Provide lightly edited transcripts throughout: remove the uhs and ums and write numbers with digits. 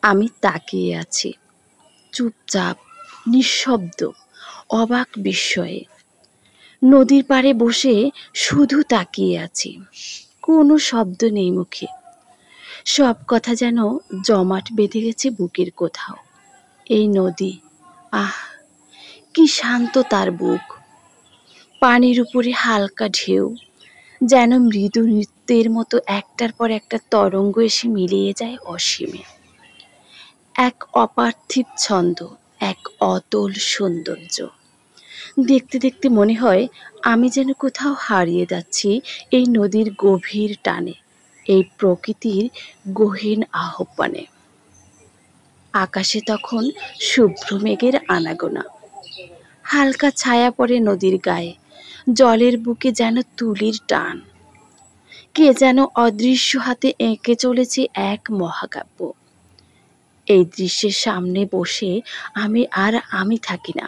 আমি তাকিয়ে আছি, চুপচাপ, নিঃশব্দ, অবাক বিস্ময়ে। নদীর পাড়ে বসে শুধু তাকিয়ে আছি। কোনো শব্দ নেই মুখে। সব কথা যেন জমাট বেঁধে গেছে বুকের কোথাও। এই নদী, আহ, কি শান্ত তার বুক। পানির উপরে হালকা ঢেউ, যেন মৃদু নৃত্যের মতো একটার পর একটা তরঙ্গ এসে মিলিয়ে যায় অসীমে। এক অপার্থিব ছন্দ, এক অতল সৌন্দর্য। দেখতে দেখতে মনে হয় আমি যেন কোথাও হারিয়ে যাচ্ছি এই নদীর গভীর টানে, এই প্রকৃতির গহীন আহ্বানে। আকাশে তখন শুভ্র মেঘের আনাগোনা। হালকা ছায়া পড়ে নদীর গায়ে, জলের বুকে যেন তুলির টান। কে যেন অদৃশ্য হাতে এঁকে চলেছে এক মহাকাব্য। এই দৃশ্যের সামনে বসে আমি থাকি না।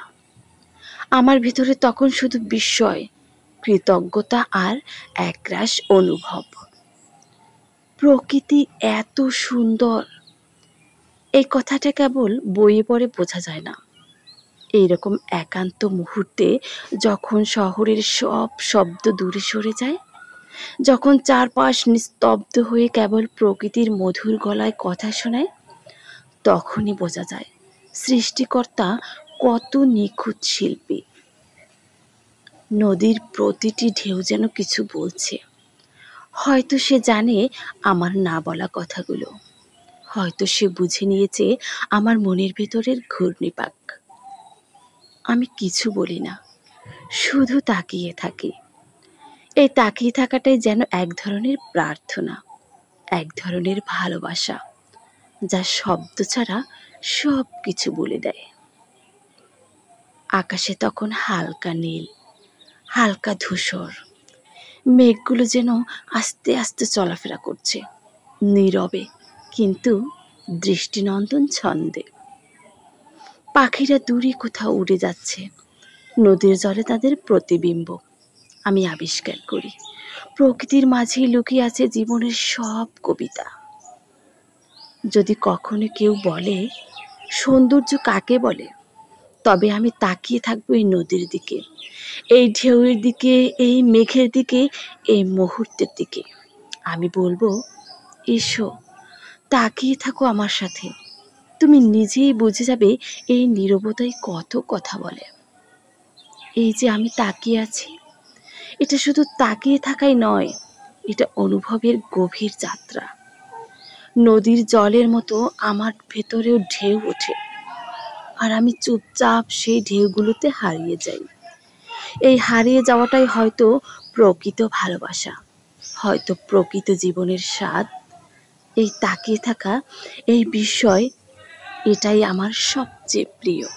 আমার ভিতরে তখন শুধু বিস্ময়, কৃতজ্ঞতা আর একরাশ অনুভব। প্রকৃতি এত সুন্দর, এই কথাটা কেবল বইয়ে পড়ে বোঝা যায় না। এইরকম একান্ত মুহূর্তে, যখন শহরের সব শব্দ দূরে সরে যায়, যখন চারপাশ নিস্তব্ধ হয়ে কেবল প্রকৃতির মধুর গলায় কথা শোনায়, তখনই বোঝা যায় সৃষ্টিকর্তা কত নিখুঁত শিল্পী। নদীর প্রতিটি ঢেউ যেন কিছু বলছে। হয়তো সে জানে আমার না বলা কথাগুলো, হয়তো সে বুঝে নিয়েছে আমার মনের ভেতরের ঘূর্ণিপাক। আমি কিছু বলি না, শুধু তাকিয়ে থাকি। এই তাকিয়ে থাকাটাই যেন এক ধরনের প্রার্থনা, এক ধরনের ভালোবাসা, যা শব্দ ছাড়া সব কিছু বলে দেয়। আকাশে তখন হালকা নীল, হালকা ধূসর। মেঘগুলো যেন আস্তে আস্তে চলাফেরা করছে, নীরবে কিন্তু দৃষ্টিনন্দন ছন্দে। পাখিরা দূরে কোথাও উড়ে যাচ্ছে, নদীর জলে তাদের প্রতিবিম্ব আমি আবিষ্কার করি। প্রকৃতির মাঝেই লুকিয়ে আছে জীবনের সব কবিতা। যদি কখনো কেউ বলে সৌন্দর্য কাকে বলে, তবে আমি তাকিয়ে থাকবো এই নদীর দিকে, এই ঢেউয়ের দিকে, এই মেঘের দিকে, এই মুহূর্তের দিকে। আমি বলবো, এসো, তাকিয়ে থাকো আমার সাথে। তুমি নিজেই বুঝে যাবে এই নীরবতায় কত কথা বলে। এই যে আমি তাকিয়ে আছি, এটা শুধু তাকিয়ে থাকাই নয়, এটা অনুভবের গভীর যাত্রা। নদীর জলের মতো আমার ভেতরেও ঢেউ ওঠে, আর আমি চুপচাপ সেই ঢেউগুলোতে হারিয়ে যাই। এই হারিয়ে যাওয়াটাই হয়তো প্রকৃত ভালোবাসা, হয়তো প্রকৃত জীবনের স্বাদ। এই তাকিয়ে থাকা, এই বিষয়, এটাই আমার সবচেয়ে প্রিয়।